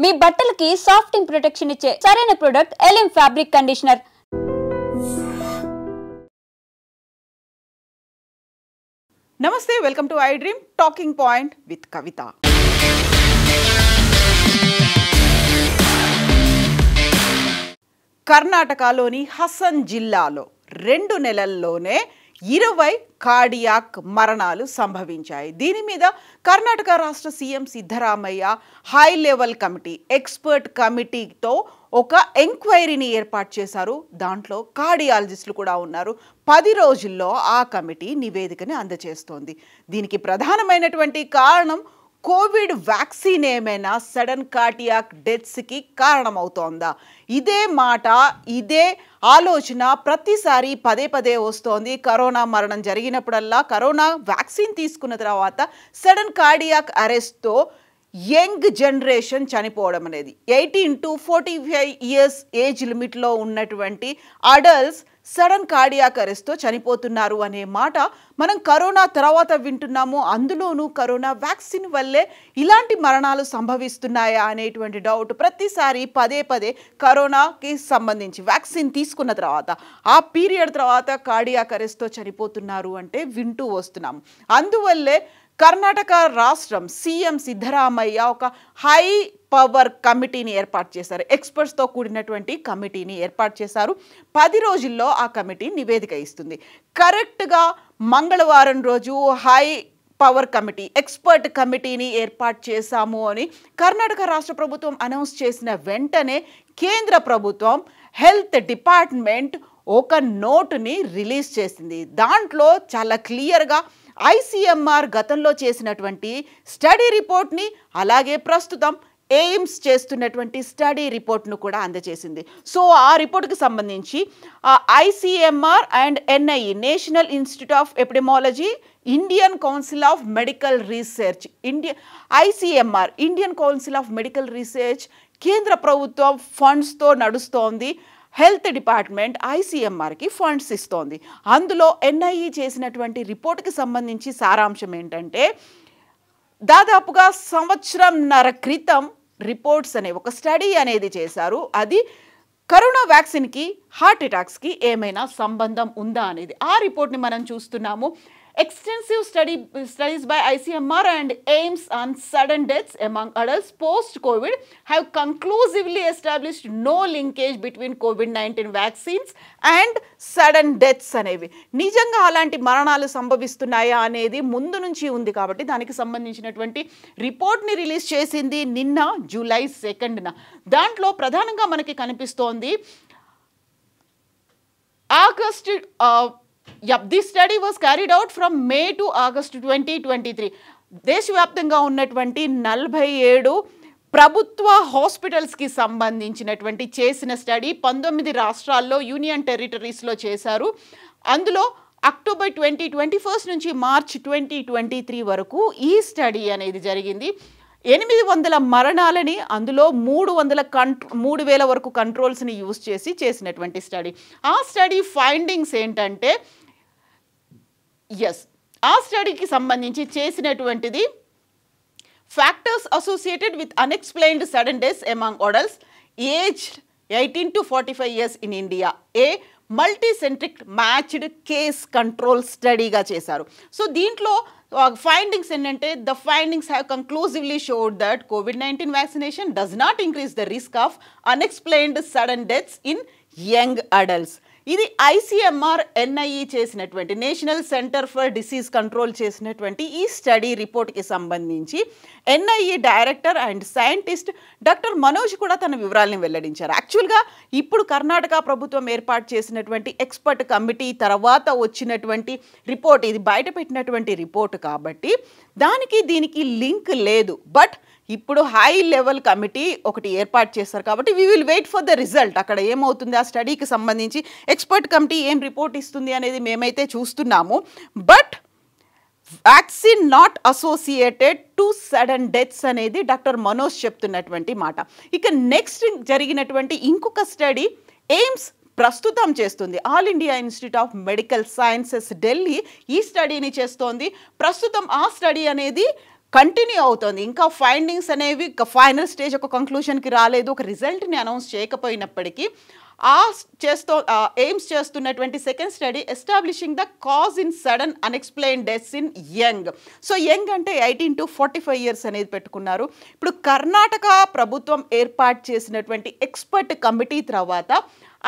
మీ బట్టలకి సాఫ్టింగ్ ప్రొటెక్షన్ ఇచ్చే సరైన ప్రొడక్ట్ ఎలిమ్ ఫ్యాబ్రిక్ కండిషనర్. నమస్తే, welcome to I dream talking point with Kavitha. కర్ణాటకలోని హసన్ జిల్లాలో 2 నెలల్లోనే 20 కార్డియాక్ మరణాలు సంభవించాయి. దీని మీద కర్ణాటక రాష్ట్ర CM Siddaramaiah high level committee, expert కమిటీతో ఒక ఎంక్వైరీని ఏర్పాటు చేశారు. దాంట్లో కార్డియాలజిస్టులు కూడా ఉన్నారు. 10 రోజుల్లో ఆ కమిటీ నివేదికని అందజేస్తోంది. దీనికి ప్రధానమైనటువంటి కారణం కోవిడ్ వ్యాక్సిన్ ఏమైనా సడన్ కార్డియాక్ డెత్స్కి కారణమవుతోందా? ఇదే మాట, ఇదే ఆలోచన ప్రతిసారి పదే వస్తోంది. కరోనా మరణం జరిగినప్పుడల్లా కరోనా వ్యాక్సిన్ తీసుకున్న తర్వాత సడన్ కార్డియాక్ అరెస్ట్తో యంగ్ జనరేషన్ చనిపోవడం అనేది, 18 to 45 ఇయర్స్ ఏజ్ లిమిట్లో ఉన్నటువంటి అడల్ట్స్ సడన్ కార్డియాక్ అరెస్ట్తో చనిపోతున్నారు అనే మాట మనం కరోనా తర్వాత వింటున్నాము. అందులోనూ కరోనా వ్యాక్సిన్ వల్లే ఇలాంటి మరణాలు సంభవిస్తున్నాయా అనేటువంటి డౌట్ ప్రతిసారి పదే కరోనాకి సంబంధించి వ్యాక్సిన్ తీసుకున్న తర్వాత ఆ పీరియడ్ తర్వాత కార్డియాక్ అరెస్ట్తో చనిపోతున్నారు అంటే వింటూ వస్తున్నాము. అందువల్లే కర్ణాటక రాష్ట్రం సీఎం సిద్ధరామయ్య ఒక హై పవర్ కమిటీని ఏర్పాటు చేశారు. ఎక్స్పర్ట్స్తో కూడినటువంటి కమిటీని ఏర్పాటు చేశారు. 10 రోజుల్లో ఆ కమిటీ నివేదిక ఇస్తుంది. కరెక్ట్గా మంగళవారం రోజు హై పవర్ కమిటీ, ఎక్స్పర్ట్ కమిటీని ఏర్పాటు చేశాము అని కర్ణాటక రాష్ట్ర ప్రభుత్వం అనౌన్స్ చేసిన వెంటనే కేంద్ర ప్రభుత్వం హెల్త్ డిపార్ట్మెంట్ ఒక నోటుని రిలీజ్ చేసింది. దాంట్లో చాలా క్లియర్గా ICMR గతంలో చేసినటువంటి స్టడీ రిపోర్ట్ని, అలాగే ప్రస్తుతం ఎయిమ్స్ చేస్తున్నటువంటి స్టడీ రిపోర్ట్ను కూడా అందజేసింది. సో ఆ రిపోర్ట్కి సంబంధించి ICMR and NIE, national institute of epidemiology, Indian council of medical research, ICMR Indian council of medical research కేంద్ర ప్రభుత్వం ఫండ్స్తో నడుస్తోంది. హెల్త్ డిపార్ట్మెంట్ ICMRకి ఫండ్స్ ఇస్తోంది. అందులో NIE చేసినటువంటి రిపోర్ట్కి సంబంధించి సారాంశం ఏంటంటే, దాదాపుగా సంవత్సరంన్నర క్రితం రిపోర్ట్స్ అనే ఒక స్టడీ అనేది చేశారు. అది కరోనా వ్యాక్సిన్కి, హార్ట్ అటాక్స్కి ఏమైనా సంబంధం ఉందా అనేది. ఆ రిపోర్ట్ని మనం చూస్తున్నాము. Extensive studies by ICMR and AIIMS on sudden deaths among adults post-COVID have conclusively established no linkage between COVID-19 vaccines and sudden deaths అనేవి. నిజంగా అలాంటి మరణాలు సంభవిస్తున్నాయా అనేది ముందు నుంచి ఉంది కాబట్టి దానికి సంబంధించినటువంటి రిపోర్ట్ని రిలీజ్ చేసింది నిన్న జూలై 2న. దాంట్లో ప్రధానంగా మనకి కనిపిస్తోంది This study was carried out from May to August 2023. దేశవ్యాప్తంగా ఉన్నటువంటి 47 ప్రభుత్వ హాస్పిటల్స్కి సంబంధించినటువంటి చేసిన స్టడీ 19 రాష్ట్రాల్లో, యూనియన్ టెరిటరీస్లో చేశారు. అందులో అక్టోబర్ 2021 నుంచి మార్చ్ 2023 వరకు ఈ స్టడీ అనేది జరిగింది. 800 మరణాలని, అందులో 3,000 వరకు కంట్రోల్స్ని యూజ్ చేసినటువంటి స్టడీ. ఆ స్టడీ ఫైండింగ్స్ ఏంటంటే, ఆ స్టడీకి సంబంధించి చేసినటువంటిది factors associated with unexplained sudden deaths among adults aged 18 to 45 years in India, a multicentric matched case control స్టడీగా చేశారు. సో దీంట్లో ఫైండింగ్స్ ఏంటంటే, the findings have conclusively showed that COVID-19 vaccination does not increase the risk of unexplained sudden deaths in young adults. ఇది ICMR NIE చేసినటువంటి, national centre for disease control చేసినటువంటి ఈ study రిపోర్ట్కి సంబంధించి NIE director and scientist doctor Manoj కూడా తన వివరాలను వెల్లడించారు. యాక్చువల్గా ఇప్పుడు కర్ణాటక ప్రభుత్వం ఏర్పాటు చేసినటువంటి ఎక్స్పర్ట్ కమిటీ తర్వాత వచ్చినటువంటి రిపోర్ట్, ఇది బయట పెట్టినటువంటి రిపోర్ట్ కాబట్టి దానికి దీనికి లింక్ లేదు. బట్ ఇప్పుడు హై లెవెల్ కమిటీ ఒకటి ఏర్పాటు చేస్తారు కాబట్టి we will wait for the result. అక్కడ ఏమవుతుంది, ఆ స్టడీకి సంబంధించి ఎక్స్పర్ట్ కమిటీ ఏం రిపోర్ట్ ఇస్తుంది అనేది మేమైతే చూస్తున్నాము. But vaccine not associated to sudden deaths అనేది డాక్టర్ మనోజ్ చెప్తున్నటువంటి మాట. ఇక నెక్స్ట్ జరిగినటువంటి ఇంకొక స్టడీ ఎయిమ్స్ ప్రస్తుతం చేస్తుంది. All India institute of medical sciences Delhi ఈ స్టడీని చేస్తోంది. ప్రస్తుతం ఆ స్టడీ అనేది కంటిన్యూ అవుతుంది. ఇంకా ఫైండింగ్స్ అనేవి ఫైనల్ స్టేజ్ ఒక కంక్లూషన్కి రాలేదు, ఒక రిజల్ట్ని అనౌన్స్ చేయకపోయినప్పటికీ ఎయిమ్స్ చేస్తున్నటువంటి second study establishing the cause in sudden unexplained deaths in young. So young అంటే 18 to 45 years అనేది పెట్టుకున్నారు. ఇప్పుడు కర్ణాటక ప్రభుత్వం ఏర్పాటు చేసినటువంటి ఎక్స్పర్ట్ కమిటీ తర్వాత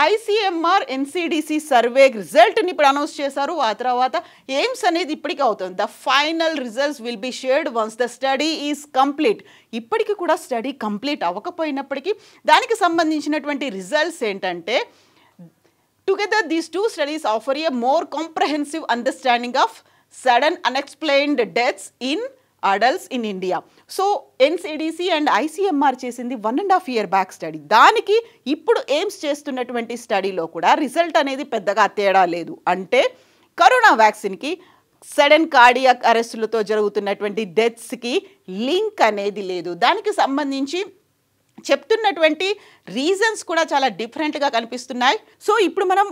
ICMR NCDC సర్వే రిజల్ట్ని ఇప్పుడు అనౌన్స్ చేశారు. ఆ తర్వాత ఎయిమ్స్ అనేది ఇప్పటికీ అవుతుంది. The final results will be shared once the study is complete. ఇప్పటికీ కూడా స్టడీ కంప్లీట్ అవ్వకపోయినప్పటికీ దానికి సంబంధించినటువంటి రిజల్ట్స్ ఏంటంటే together these two studies offer A more comprehensive understanding of sudden unexplained deaths in adults in India. So NCDC and ICMR చేసింది 1.5 year back study. దానికి ఇప్పుడు AIIMS చేస్తున్నటువంటి స్టడీలో కూడా రిజల్ట్ అనేది పెద్దగా తేడా లేదు. అంటే కరోనా వ్యాక్సిన్కి సడన్ కార్డియాక్ అరెస్టులతో జరుగుతున్నటువంటి డెత్స్కి లింక్ అనేది లేదు. దానికి సంబంధించి చెప్తున్నటువంటి రీజన్స్ కూడా చాలా డిఫరెంట్గా కనిపిస్తున్నాయి. సో ఇప్పుడు మనం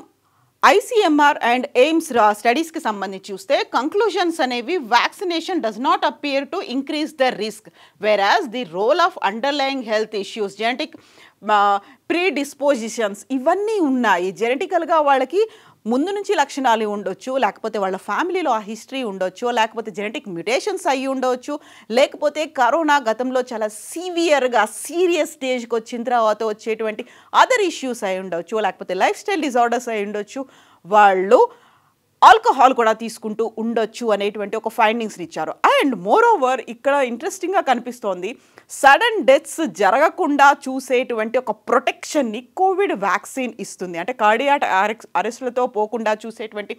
ICMR అండ్ ఎయిమ్స్ స్టడీస్కి సంబంధించి చూస్తే కంక్లూషన్స్ అనేవి vaccination does not appear to increase the risk, whereas the role of underlying health issues, genetic predispositions ఇవన్నీ ఉన్నాయి. జెనెటికల్గా వాళ్ళకి ముందు నుంచి లక్షణాలు ఉండొచ్చు, లేకపోతే వాళ్ళ ఫ్యామిలీలో ఆ హిస్టరీ ఉండొచ్చు, లేకపోతే జెనెటిక్ మ్యుటేషన్స్ అయ్యి ఉండవచ్చు, లేకపోతే కరోనా గతంలో చాలా సీవియర్గా సీరియస్ స్టేజ్కి వచ్చిన తర్వాత వచ్చేటువంటి అదర్ ఇష్యూస్ అయి ఉండొచ్చు, లేకపోతే లైఫ్ స్టైల్ డిజార్డర్స్ అయి ఉండొచ్చు, వాళ్ళు ఆల్కహాల్ కూడా తీసుకుంటూ ఉండొచ్చు అనేటువంటి ఒక ఫైండింగ్స్ని ఇచ్చారు. అండ్ మోర్ ఓవర్ ఇక్కడ ఇంట్రెస్టింగ్గా కనిపిస్తోంది, సడన్ డెత్స్ జరగకుండా చూసేటువంటి ఒక ప్రొటెక్షన్ని కోవిడ్ వ్యాక్సిన్ ఇస్తుంది. అంటే కార్డియాక్ అరెస్టులతో పోకుండా చూసేటువంటి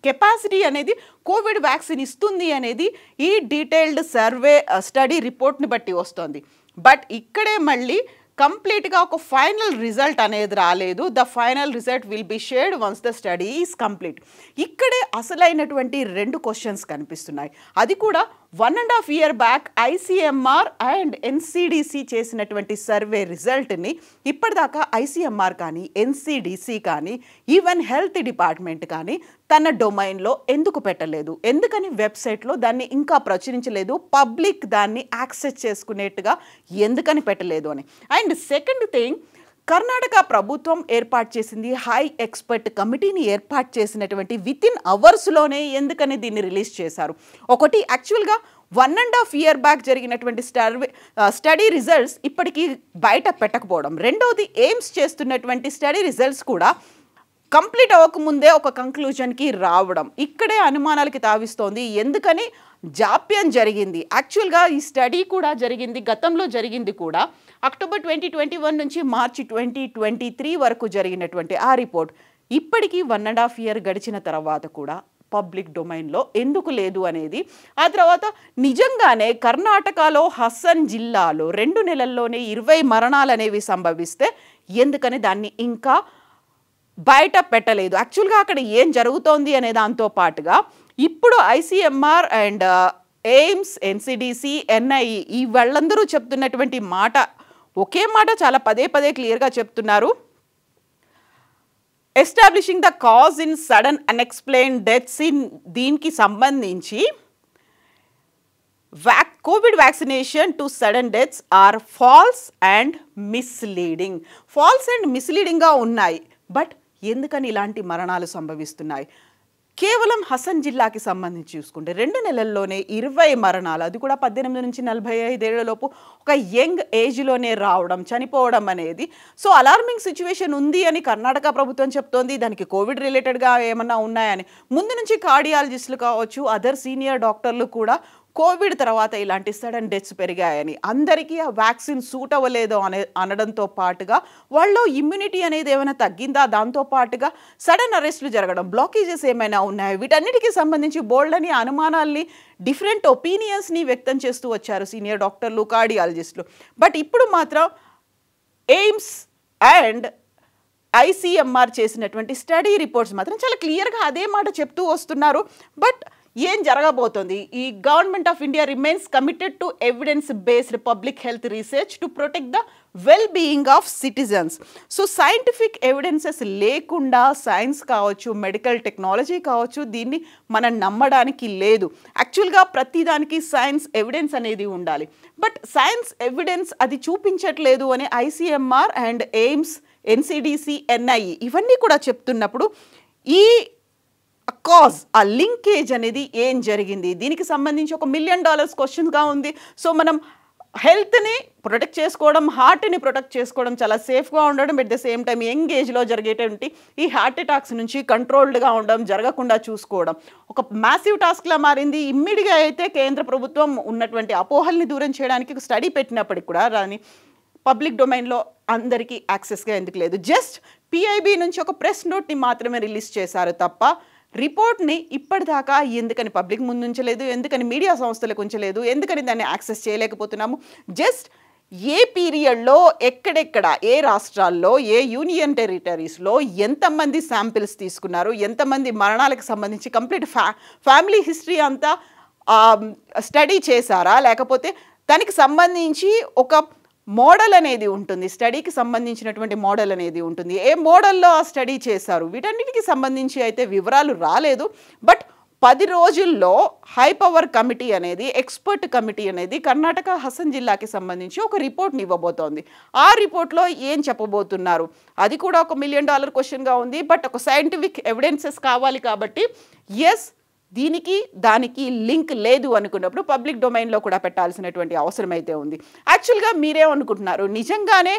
కెపాసిటీ అనేది కోవిడ్ వ్యాక్సిన్ ఇస్తుంది అనేది ఈ డీటెయిల్డ్ సర్వే స్టడీ రిపోర్ట్ని బట్టి వస్తుంది. బట్ ఇక్కడే మళ్ళీ కంప్లీట్గా ఒక ఫైనల్ రిజల్ట్ అనేది రాలేదు. The final result will be shared once the study is complete. ఇక్కడే అసలైనటువంటి 2 క్వశ్చన్స్ కనిపిస్తున్నాయి. అది కూడా 1.5 year back ICMR and NCDC చేసినటువంటి సర్వే రిజల్ట్ని ఇప్పటిదాకా ICMR కానీ NCDC కానీ ఈవెన్ హెల్త్ డిపార్ట్మెంట్ కానీ తన డొమైన్లో ఎందుకు పెట్టలేదు, ఎందుకని వెబ్సైట్లో దాన్ని ఇంకా ప్రచురించలేదు, పబ్లిక్ దాన్ని యాక్సెస్ చేసుకునేట్టుగా ఎందుకని పెట్టలేదు అని. అండ్ సెకండ్ థింగ్, కర్ణాటక ప్రభుత్వం ఏర్పాటు చేసింది హై ఎక్స్పర్ట్ కమిటీని ఏర్పాటు చేసినటువంటి వితిన్ అవర్స్లోనే ఎందుకని దీన్ని రిలీజ్ చేశారు. ఒకటి యాక్చువల్గా 1.5 year బ్యాక్ జరిగినటువంటి స్టడీ రిజల్ట్స్ ఇప్పటికీ బయట పెట్టకపోవడం, రెండవది ఎయిమ్స్ చేస్తున్నటువంటి స్టడీ రిజల్ట్స్ కూడా కంప్లీట్ అవ్వకముందే ఒక కంక్లూజన్కి రావడం ఇక్కడే అనుమానాలకి తావిస్తోంది. ఎందుకని జాప్యం జరిగింది. యాక్చువల్గా ఈ స్టడీ కూడా జరిగింది, గతంలో జరిగింది కూడా అక్టోబర్ 2021 నుంచి మార్చి 2023 వరకు జరిగినటువంటి ఆ రిపోర్ట్ ఇప్పటికీ 1.5 year గడిచిన తర్వాత కూడా పబ్లిక్ డొమైన్లో ఎందుకు లేదు అనేది. ఆ తర్వాత నిజంగానే కర్ణాటకలో హసన్ జిల్లాలో 2 నెలల్లోనే 20 మరణాలు అనేవి సంభవిస్తే ఎందుకని దాన్ని ఇంకా బయట పెట్టలేదు. యాక్చువల్గా అక్కడ ఏం జరుగుతోంది అనే దాంతో పాటుగా ఇప్పుడు ICMR and AIIMS NCDC NIE ఈ వాళ్ళందరూ చెప్తున్నటువంటి మాట ఒకే మాట చాలా పదే క్లియర్గా చెప్తున్నారు. Establishing the cause in sudden unexplained deaths in దీనికి సంబంధించి COVID vaccination to sudden deaths are false and misleading. False and మిస్లీడింగ్గా ఉన్నాయి. బట్ ఎందుకని ఇలాంటి మరణాలు సంభవిస్తున్నాయి? కేవలం హసన్ జిల్లాకి సంబంధించి చూసుకుంటే 2 నెలల్లోనే 20 మరణాలు, అది కూడా 18 నుంచి 45 ఏళ్లలోపు ఒక యంగ్ ఏజ్లోనే రావడం, చనిపోవడం అనేది సో అలార్మింగ్ సిచ్యువేషన్ ఉంది అని కర్ణాటక ప్రభుత్వం చెప్తోంది. దానికి కోవిడ్ రిలేటెడ్గా ఏమన్నా ఉన్నాయని ముందు నుంచి కార్డియాలజిస్టులు కావచ్చు, అదర్ సీనియర్ డాక్టర్లు కూడా కోవిడ్ తర్వాత ఇలాంటి సడన్ డెత్స్ పెరిగాయని, అందరికీ ఆ వ్యాక్సిన్ సూట్ అవ్వలేదు అనడంతో పాటుగా వాళ్ళలో ఇమ్యూనిటీ అనేది ఏమైనా తగ్గిందా, దాంతో పాటుగా సడన్ అరెస్టులు జరగడం, బ్లాకేజెస్ ఏమైనా ఉన్నాయి, వీటన్నిటికీ సంబంధించి బోల్డ్ అని అనుమానాల్ని డిఫరెంట్ ఒపీనియన్స్ని వ్యక్తం చేస్తూ వచ్చారు సీనియర్ డాక్టర్లు, కార్డియాలజిస్టులు. బట్ ఇప్పుడు మాత్రం ఎయిమ్స్ అండ్ ICMR చేసినటువంటి స్టడీ రిపోర్ట్స్ మాత్రం చాలా క్లియర్గా అదే మాట చెప్తూ వస్తున్నారు. బట్ ఏం జరగబోతోంది? ఈ government of India remains committed to evidence based public health research to protect the well being of citizens. So scientific evidences లేకుండా సైన్స్ కావచ్చు, మెడికల్ టెక్నాలజీ కావచ్చు, దీన్ని మనం నమ్మడానికి లేదు. యాక్చువల్గా ప్రతిదానికి సైన్స్ ఎవిడెన్స్ అనేది ఉండాలి. బట్ సైన్స్ ఎవిడెన్స్ అది చూపించట్లేదు అని ICMR and AIIMS, NCDC, NIE ఇవన్నీ కూడా చెప్తున్నప్పుడు ఈ కాజ్, ఆ లింకేజ్ అనేది ఏం జరిగింది? దీనికి సంబంధించి $1 million క్వశ్చన్గా ఉంది. సో మనం హెల్త్ని ప్రొటెక్ట్ చేసుకోవడం, హార్ట్ని ప్రొటెక్ట్ చేసుకోవడం, చాలా సేఫ్గా ఉండడం, at the same time young ఏజ్లో జరిగేటువంటి ఈ హార్ట్ అటాక్స్ నుంచి కంట్రోల్డ్గా ఉండడం, జరగకుండా చూసుకోవడం ఒక మ్యాసివ్ టాస్క్లా మారింది. ఇమ్మీడియట్గా అయితే కేంద్ర ప్రభుత్వం ఉన్నటువంటి అపోహల్ని దూరం చేయడానికి ఒక స్టడీ పెట్టినప్పటికి కూడా దాని పబ్లిక్ డొమైన్లో అందరికీ యాక్సెస్గా ఎందుకు లేదు? జస్ట్ PIB నుంచి ఒక ప్రెస్ నోట్ని మాత్రమే రిలీజ్ చేశారు తప్ప రిపోర్ట్ని ఇప్పటిదాకా ఎందుకని పబ్లిక్ ముందు ఉంచలేదు, ఎందుకని మీడియా సంస్థలకు ఉంచలేదు, ఎందుకని దాన్ని యాక్సెస్ చేయలేకపోతున్నాము? జస్ట్ ఏ పీరియడ్లో ఎక్కడెక్కడ, ఏ రాష్ట్రాల్లో, ఏ యూనియన్ టెరిటరీస్లో ఎంతమంది శాంపిల్స్ తీసుకున్నారు, ఎంతమంది మరణాలకు సంబంధించి కంప్లీట్ ఫ్యామిలీ హిస్టరీ అంతా స్టడీ చేశారా, లేకపోతే దానికి సంబంధించి ఒక మోడల్ అనేది ఉంటుంది, స్టడీకి సంబంధించినటువంటి మోడల్ అనేది ఉంటుంది, ఏ మోడల్లో ఆ స్టడీ చేశారు, వీటన్నిటికి సంబంధించి అయితే వివరాలు రాలేదు. బట్ 10 రోజుల్లో హై పవర్ కమిటీ అనేది, ఎక్స్పర్ట్ కమిటీ అనేది కర్ణాటక హసన్ జిల్లాకి సంబంధించి ఒక రిపోర్ట్ని ఇవ్వబోతోంది. ఆ రిపోర్ట్లో ఏం చెప్పబోతున్నారు? అది కూడా $1 million క్వశ్చన్గా ఉంది. బట్ ఒక సైంటిఫిక్ ఎవిడెన్సెస్ కావాలి కాబట్టి ఎస్, దీనికి దానికి లింక్ లేదు అనుకున్నప్పుడు పబ్లిక్ డొమైన్లో కూడా పెట్టాల్సినటువంటి అవసరం అయితే ఉంది. యాక్చువల్గా మీరేమనుకుంటున్నారు? నిజంగానే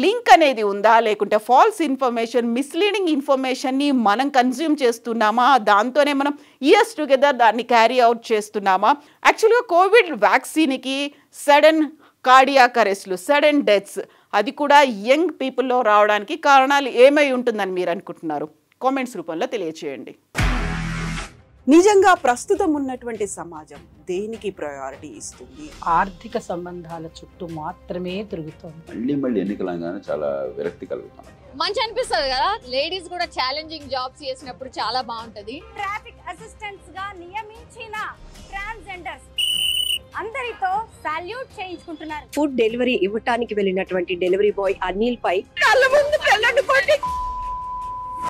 లింక్ అనేది ఉందా, లేకుంటే ఫాల్స్ ఇన్ఫర్మేషన్, మిస్లీడింగ్ ఇన్ఫర్మేషన్ని మనం కన్జ్యూమ్ చేస్తున్నామా, దాంతోనే మనం ఇయర్స్ టుగెదర్ దాన్ని క్యారీ అవుట్ చేస్తున్నామా? యాక్చువల్గా కోవిడ్ వ్యాక్సిన్కి సడన్ కార్డియాక్ అరెస్ట్లు, సడన్ డెత్స్, అది కూడా యంగ్ పీపుల్లో రావడానికి కారణాలు ఏమై ఉంటుందని మీరు అనుకుంటున్నారు? కామెంట్స్ రూపంలో తెలియచేయండి. నిజంగా ప్రస్తుతం ఉన్నటువంటి సమాజం దేనికి ప్రయారిటీ ఇస్తుంది? ఆర్థిక సంబంధాల చుట్టూ మాత్రమే తిరుగుతుంది. మళ్ళీ ఎన్నికలంగానే చాలా విరక్తి కలుగుతాం. మంచి అనిపిస్తుంది కదా, లేడీస్ కూడా ఛాలెంజింగ్ జాబ్స్ చేసినప్పుడు చాలా బాగుంటది. ట్రాఫిక్ అసిస్టెంట్స్ గా నియమించిన ట్రాన్స్జెండర్స్ అందరితో సాల్యూట్ చేయించుకుంటున్నారు. ఫుడ్ డెలివరీ ఇవ్వటానికి వెళ్ళినటువంటి డెలివరీ బాయ్ అనిల్ పై కళ్ళ ముందు పెళ్ళండి